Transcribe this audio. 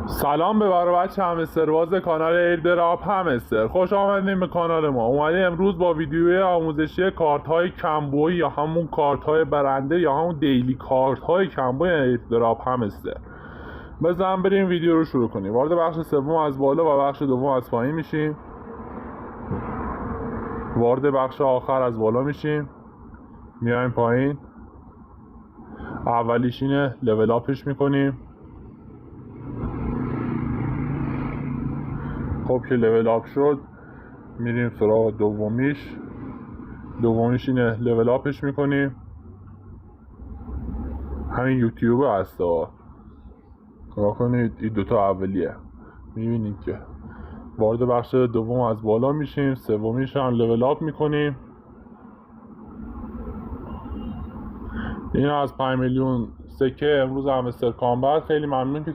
سلام به بچه همسترباز کانال ایردراپ همستر، خوش آمدین به کانال ما. اومدیم امروز با ویدیوی آموزشی کارت های کمبوی یا همون کارت های برنده یا همون دیلی کارت های کمبوی ایردراپ همستر. بزن بریم ویدیو رو شروع کنیم. وارد بخش سوم از بالا و بخش دوم از پایین میشیم. وارد بخش آخر از بالا میشیم، میایم پایین. اولیش اینه، لول آپش میکنیم. خب که لول آپ شد میریم سراغ دومیش اینه، لول آپش میکنیم. همین یوتیوب هسته ها، نگاه کنید این دوتا اولیه، میبینید که وارد بخش دوم از بالا میشیم. سومیش هم لول آپ میکنیم. این از 5 میلیون سکه امروز همستر کامبت. خیلی ممنون که